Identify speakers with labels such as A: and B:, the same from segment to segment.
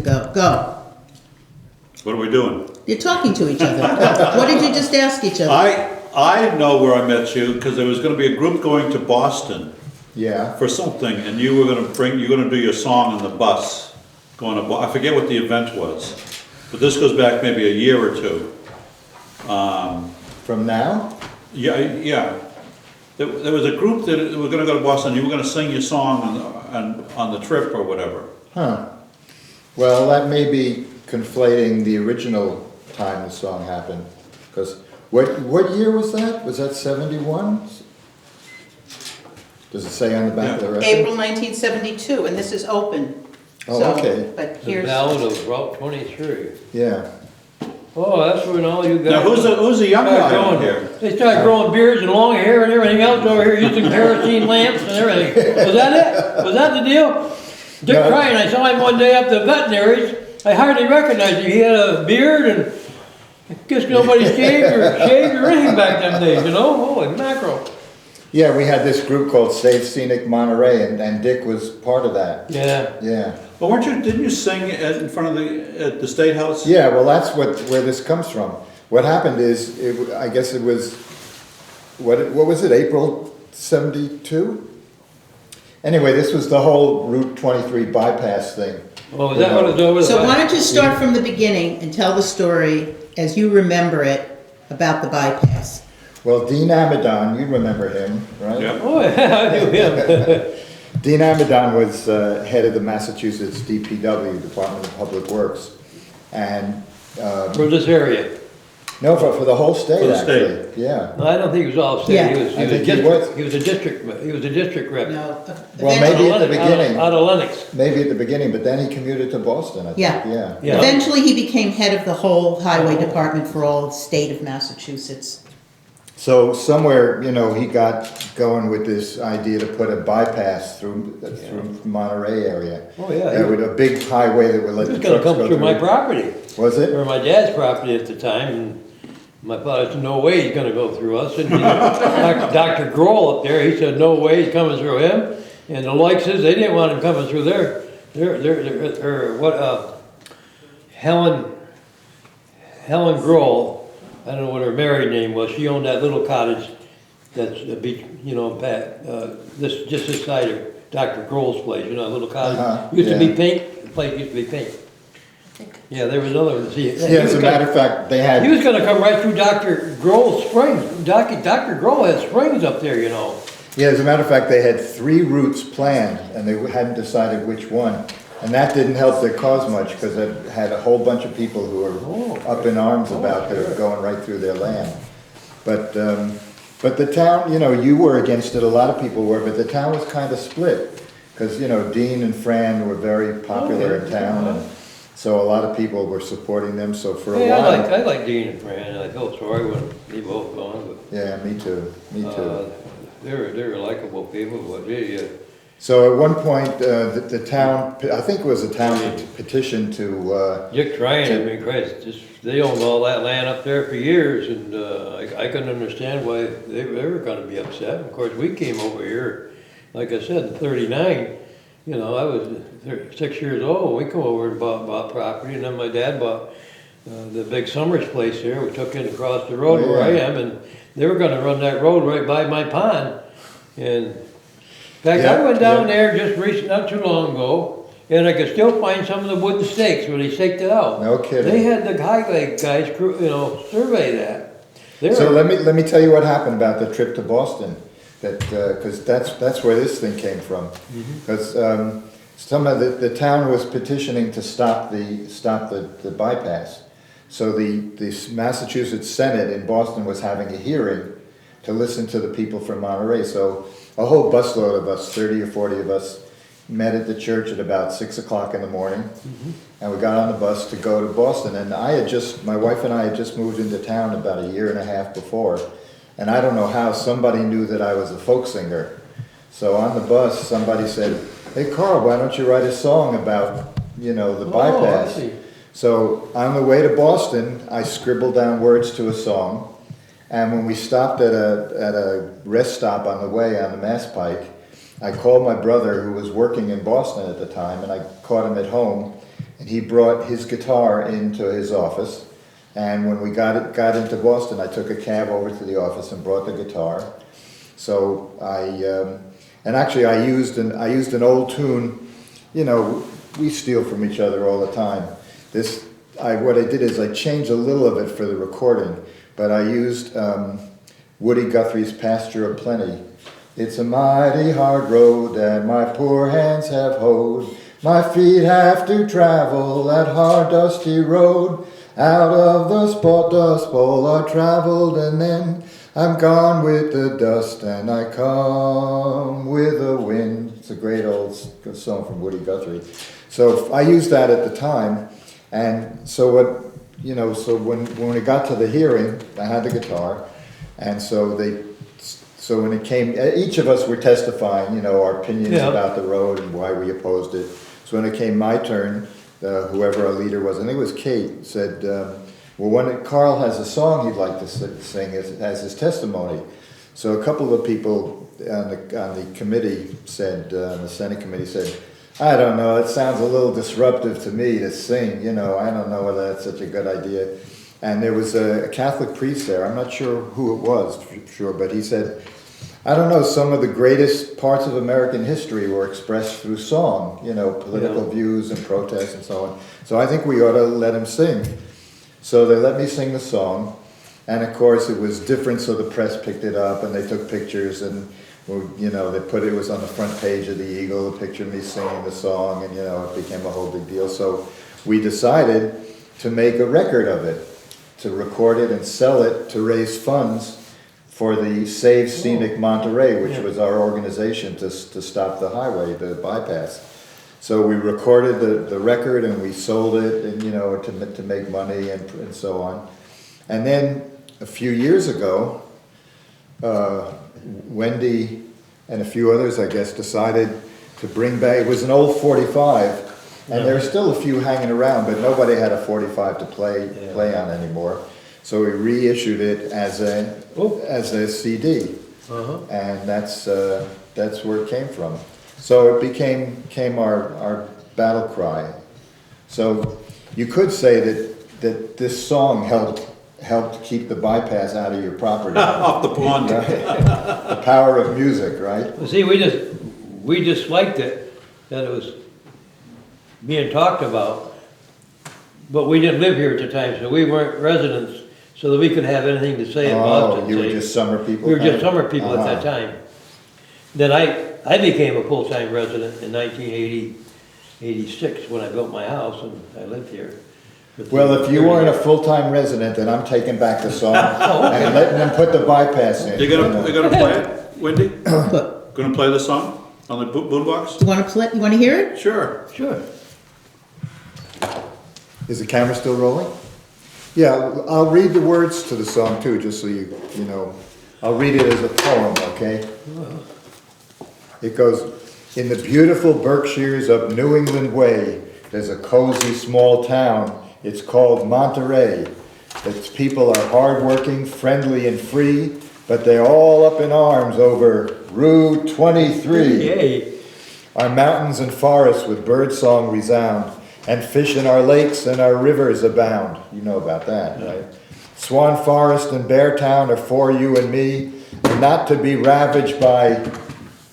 A: ago. Go.
B: What are we doing?
A: You're talking to each other. What did you just ask each other?
B: I know where I met you because there was going to be a group going to Boston
C: Yeah.
B: for something, and you were going to do your song on the bus going to. I forget what the event was, but this goes back maybe a year or two.
C: From now?
B: Yeah. There was a group that were going to go to Boston. You were going to sing your song on the trip or whatever.
C: Huh. Well, that may be conflating the original time the song happened. Because what year was that? Was that 71? Does it say on the back of the record?
A: April 1972, and this is open.
C: Oh,
A: So,
C: okay.
A: But
D: The
A: here's,
D: Ballad of Route 23.
C: Yeah.
D: Oh, that's when all you guys.
B: Now, who's the young guy on here?
D: They started growing beards and long hair and everything else over here, using kerosene lamps and everything. Was that it? Was that the deal? Dick
C: No.
D: Crane, I saw him one day up the veterinaries. I hardly recognized him. He had a beard and I guess nobody shaved or anything back them days, you know? Holy mackerel.
C: Yeah, we had this group called Save Scenic Monterey, and Dick was part of that.
D: Yeah.
C: Yeah.
B: But didn't you sing in front of at the State House?
C: Yeah, well, that's where this comes from. What happened is, I guess it was, what was it, April 72? Anyway, this was the whole Route 23 bypass thing.
D: Oh, is that what it's over?
A: so why don't you start from the beginning and tell the story as you remember it about the bypass?
C: Well, Dean Amidon, you remember him, right?
B: Yeah.
D: Oh, yeah, I knew him.
C: Dean Amidon was head of the Massachusetts DPW, Department of Public Works. And,
D: For this area.
C: no, for the whole state,
B: For the
C: actually.
B: state.
C: Yeah.
D: No, I don't think he was all state.
A: Yeah.
C: I think he was.
D: He was a district rep.
A: No.
C: Well, maybe at the beginning.
D: Out of Lennox.
C: Maybe at the beginning, but then he commuted to Boston, I think.
A: Yeah.
D: Yeah.
A: Eventually, he became head of the whole highway department for all the state of Massachusetts.
C: So somewhere, he got going with this idea to put a bypass through Monterey area.
D: Oh, yeah.
C: With a big highway that would let
D: He
C: the
D: was gonna
C: trucks
D: come
C: go
D: through my property,
C: Was it?
D: or my dad's property at the time, and my father said, no way he's gonna go through us. And Dr. Grohl up there, he said, no way he's coming through him. And the Likes, they didn't want him coming through Helen Grohl, I don't know what her married name was, she owned that little cottage that's a beach, just this side of Dr. Grohl's place, a little cottage. Used to be pink, the place used to be pink. Yeah, there was another one. See,
C: Yeah, as a matter of fact, they had.
D: he was gonna come right through Dr. Grohl's springs. Dr. Grohl had springs up there,
C: Yeah, as a matter of fact, they had 3 routes planned, and they hadn't decided which one. And that didn't help their cause much, because it had a whole bunch of people who were up in arms about their going right through their land. But the town, you were against it, a lot of people were, but the town was kind of split. Because, Dean and Fran were very popular in town, and so a lot of people were supporting them, so for a while.
D: I like Dean and Fran, I felt sorry when they both gone,
C: Yeah, me too, me too.
D: but they're likable people, but
C: So at one point, the town, I think it was a town petition to,
D: Dick Tryon, I mean, Christ, they owned all that land up there for years, and I couldn't understand why they were gonna be upset. Of course, we came over here, like I said, in '39, I was 6 years old, we come over and bought property, and then my dad bought the big Summers place here, we took in across the road where I am, and they were gonna run that road right by my pond, and in fact, I went down there just not too long ago, and I could still find some of the wooden stakes where they staked it out.
C: No kidding.
D: They had the highway guys, survey that.
C: So let me tell you what happened about the trip to Boston, because that's where this thing came from. Because some of the town was petitioning to stop the bypass. So the Massachusetts Senate in Boston was having a hearing to listen to the people from Monterey. So a whole busload of us, 30 or 40 of us, met at the church at about 6 o'clock in the morning, and we got on the bus to go to Boston. And my wife and I had just moved into town about a year and a half before, and I don't know how somebody knew that I was a folk singer. So on the bus, somebody said, "Hey Karl, why don't you write a song about, the bypass?" So on the way to Boston, I scribbled down words to a song. And when we stopped at a rest stop on the way on the Mass Pike, I called my brother who was working in Boston at the time, and I caught him at home. and he brought his guitar into his office. And when we got into Boston, I took a cab over to the office and brought the guitar. So and actually I used an old tune. You know, we steal from each other all the time. What I did is I changed a little of it for the recording, but I used Woody Guthrie's Pasture of Plenty. It's a mighty hard road that my poor hands have hoed. My feet have to travel that hard dusty road. Out of the spot dust bowl I traveled, and then I'm gone with the dust and I come with the wind. It's a great old song from Woody Guthrie. So I used that at the time, and so when we got to the hearing, I had the guitar, and so when it came, each of us were testifying, you know, our opinions about the road and why we opposed it. So when it came my turn, whoever our leader was, I think it was Kate, said, well, Karl has a song he'd like to sing as his testimony. So a couple of people on the committee said, the Senate committee said, I don't know, it sounds a little disruptive to me to sing, you know, I don't know whether that's such a good idea. And there was a Catholic priest there, I'm not sure who it was, sure, but he said, I don't know, some of the greatest parts of American history were expressed through song, you know, political views and protests and so on. So I think we ought to let him sing. So they let me sing the song, and of course it was different, so the press picked it up and they took pictures, and you know, it was on the front page of the Eagle, a picture of me singing the song, and you know, it became a whole big deal. So we decided to make a record of it, to record it and sell it to raise funds for the Save Scenic Monterey, which was our organization to stop the highway, the bypass. So we recorded the record and we sold it, and you know, to make money and so on. And then a few years ago, Wendy and a few others, I guess, decided to bring back. It was an old 45, and there are still a few hanging around, but nobody had a 45 to play on anymore. So we reissued it as a CD, and that's where it came from. So it became our battle cry. So you could say that this song helped keep the bypass out of your property.
B: Off the pond.
C: Right? The power of music, right?
D: Well, see, we just liked it, that it was being talked about, but we didn't live here at the time, so we weren't residents, so that we could have anything to say about it.
C: You were just summer people?
D: We were just summer people at that time. Then I became a full-time resident in 1986 when I built my house, and I lived here.
C: Well, if you weren't a full-time resident, then I'm taking back the song and letting them put the bypass in.
B: You're gonna play it, Wendy? Gonna play the song on the boombox?
A: You want to play? You want to hear it?
B: Sure.
D: Sure.
C: Is the camera still rolling? Yeah, I'll read the words to the song too, just so you know. I'll read it as a poem, okay? It goes, in the beautiful Berkshires up New England way, there's a cozy small town. It's called Monterey. Its people are hardworking, friendly, and free, but they're all up in arms over Route 23.
D: Yay.
C: Our mountains and forests with birdsong resound, and fish in our lakes and our rivers abound. You know about that, right? Swan Forest and Bear Town are for you and me, and not to be ravaged by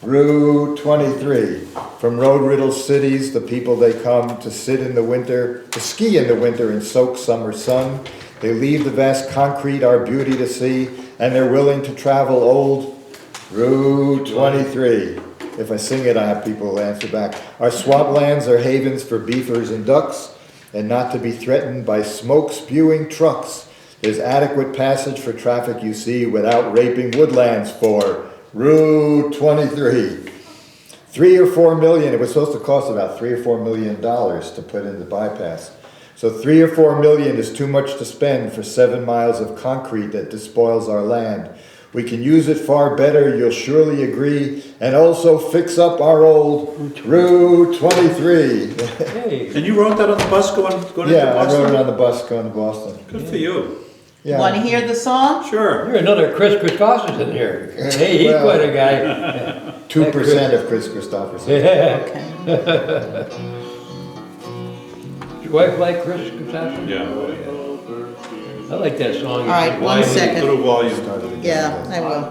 C: Route 23. From road-riddled cities, the people they come to sit in the winter, to ski in the winter and soak summer sun. They leave the vast concrete, our beauty to see, and they're willing to travel old Route 23. If I sing it, I have people answer back. Our swamplands are havens for beavers and ducks, and not to be threatened by smoke-spewing trucks. There's adequate passage for traffic, you see, without raping woodlands for Route 23. 3 or 4 million, it was supposed to cost about $3 or $4 million to put in the bypass. So 3 or 4 million is too much to spend for 7 miles of concrete that despoils our land. We can use it far better, you'll surely agree, and also fix up our old Route 23.
D: Hey.
B: And you wrote that on the bus going into Boston?
C: Yeah, I wrote it on the bus going to Boston.
B: Good for you.
C: Yeah.
A: Want to hear the song?
B: Sure.
D: You're another Chris Christopherson in here. Hey, he's
C: Well,
D: quite a guy.
C: 2% of Chris Christopherson.
D: Yeah.
A: Okay.
D: Quite like Chris Costanza.
B: Yeah.
D: I like that song.
A: All right, one second.
B: Little volume.
C: Started again.
A: Yeah, I will.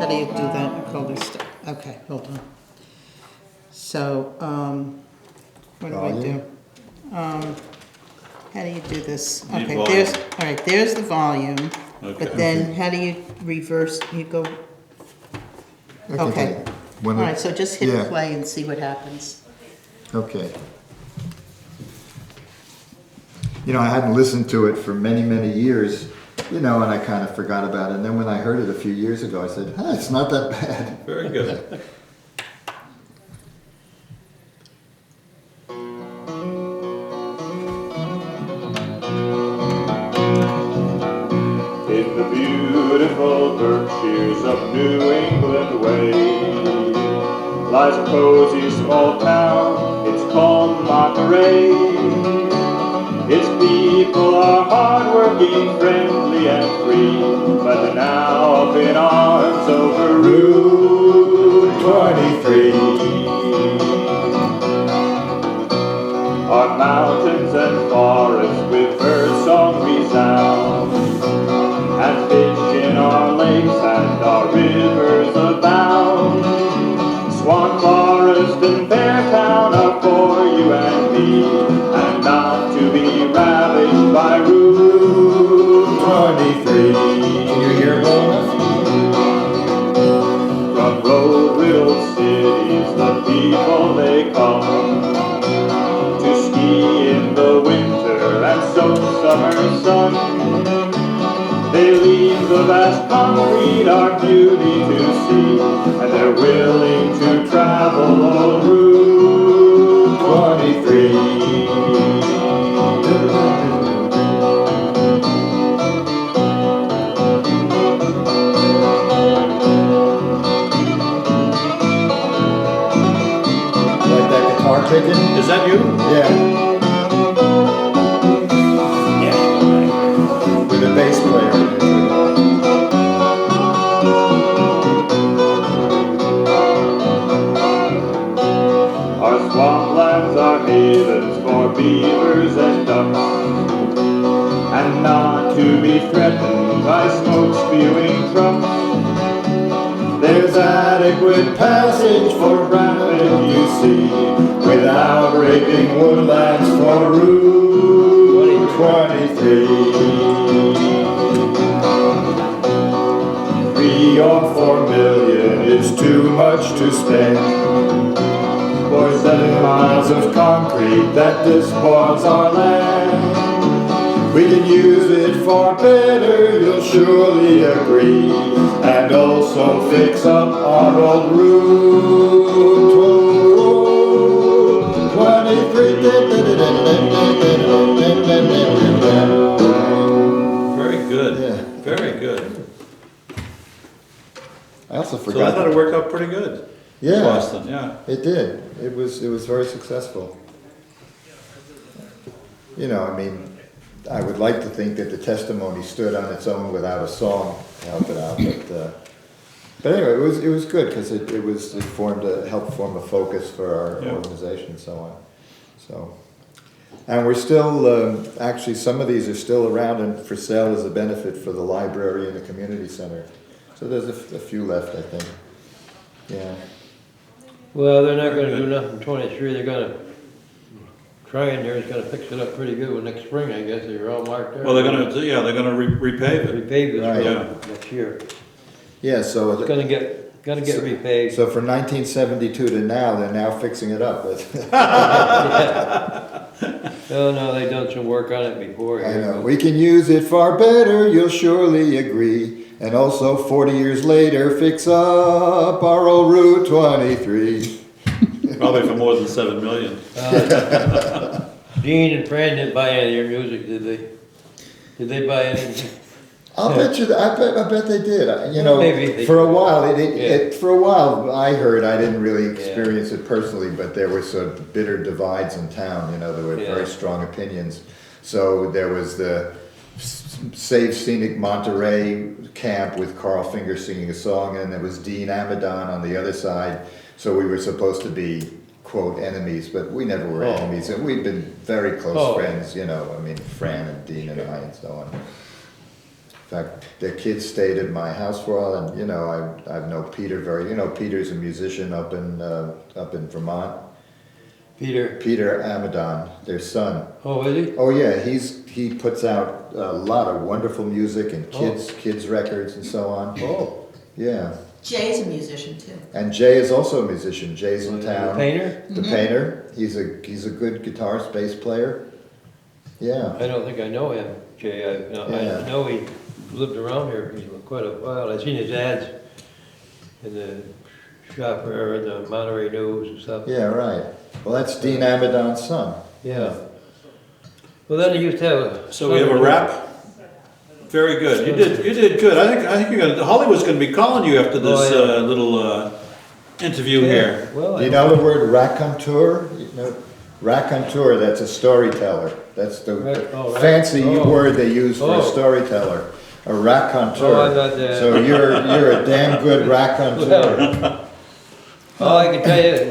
A: How do you do that? Call this stuff. Okay, hold on. So, what do I do? How do you do this?
B: Need
A: Okay,
B: volume.
A: there's, all right, there's the volume.
B: Okay.
A: But then how do you reverse, you go,
C: I can
A: okay.
C: take-
A: All
C: when
A: right, so just hit
C: yeah.
A: play and see what happens.
C: Okay. You know, I hadn't listened to it for many, many years, you know, and I kind of forgot about it. And then when I heard it a few years ago, I said, it's not that bad.
B: Very good.
E: In the beautiful Berkshires of New England way lies a cozy small town, it's called Monterey. Its people are hardworking, friendly and free, but they're now up in arms over Route 23. Our mountains and forests with birdsong resound, and fish in our lakes and our rivers abound. Swan Forest and Beartown are for you and me, and not to be ravished by Route 23.
C: Can you hear it well enough?
E: From road-riddled cities the people they come to ski in the winter and soak summer sun. They leave the vast concrete, our beauty to see, and they're willing to travel on Route 23.
C: Like that guitar picking?
B: Is that you?
C: Yeah. With a bass player.
E: Our swamplands are havens for beavers and ducks, and not to be threatened by smoke-spewing trucks. There's adequate passage for rapid, you see, without raping woodlands for Route 23. 3 or 4 million is too much to spend for 7 miles of concrete that despoils our land. We can use it far better, you'll surely agree, and also fix up our old Route 23.
B: Very good.
C: Yeah.
B: Very good.
C: I also
B: So I
C: forgot.
B: thought it worked out pretty good.
C: Yeah.
B: Boston, yeah.
C: It did. It was very successful. You know, I mean, I would like to think that the testimony stood on its own without a song to help it out, but anyway, it was good because it helped form a focus for our
B: Yeah.
C: organization and so on. So, and we're still actually some of these are still around and for sale as a benefit for the library and the community center. So there's a few left, I think. Yeah.
D: Well, they're not gonna do nothing 23, they're gonna try and they're gonna fix it up pretty good with next spring, I guess, they're all marked there.
B: Well, they're gonna repave it.
D: Repave this
C: Right.
D: road next year.
C: Yeah, so.
D: It's gonna get repaved.
C: So from 1972 to now, they're now fixing it up.
D: Oh, no, they done some work on it before.
C: I know. We can use it far better, you'll surely agree. And also 40 years later, fix up our old Route 23.
B: Probably for more than 7 million.
D: Gene and Fran didn't buy any of your music, did they? Did they buy anything?
C: I'll bet you. I bet they did. You know,
D: Maybe.
C: for a while, for a while, I heard. I didn't really
D: Yeah.
C: experience it personally, but there were some bitter divides in town. You know, there were
D: Yeah.
C: very strong opinions. So there was the Save Scenic Monterey camp with Karl Finger singing a song, and there was Dean Amadon on the other side. So we were supposed to be quote enemies, but we never were enemies, and we've been very close friends, you know, I mean, Fran and Dean and I and so on. In fact, their kids stayed at my house for a while, and, you know, I know Peter Peter's a musician up in Vermont. Peter Amadon, their son.
D: Oh, is he?
C: Oh yeah, he puts out a lot of wonderful music and kids records and so on.
D: Oh.
C: Yeah.
A: Jay's a musician too.
C: And Jay is also a musician. Jay's in town.
D: The painter?
C: The painter. He's a good guitarist, bass player. Yeah.
D: I don't think I know him, Jay. I know he lived around here for quite a while. I've seen his ads in the shop or in the Monterey News and stuff.
C: Yeah, right. Well, that's Dean Amadon's son.
D: Yeah. Well, then he used to have
B: So we have a wrap? Very good. You did good. I think you're gonna, Hollywood's gonna be calling you after this little interview here.
D: Well,
C: Do you know the word raconteur? You know, raconteur, that's a storyteller. That's the fancy word they use for a storyteller. A raconteur.
D: Oh, I got that.
C: So you're a damn good raconteur.
D: oh, I can tell you,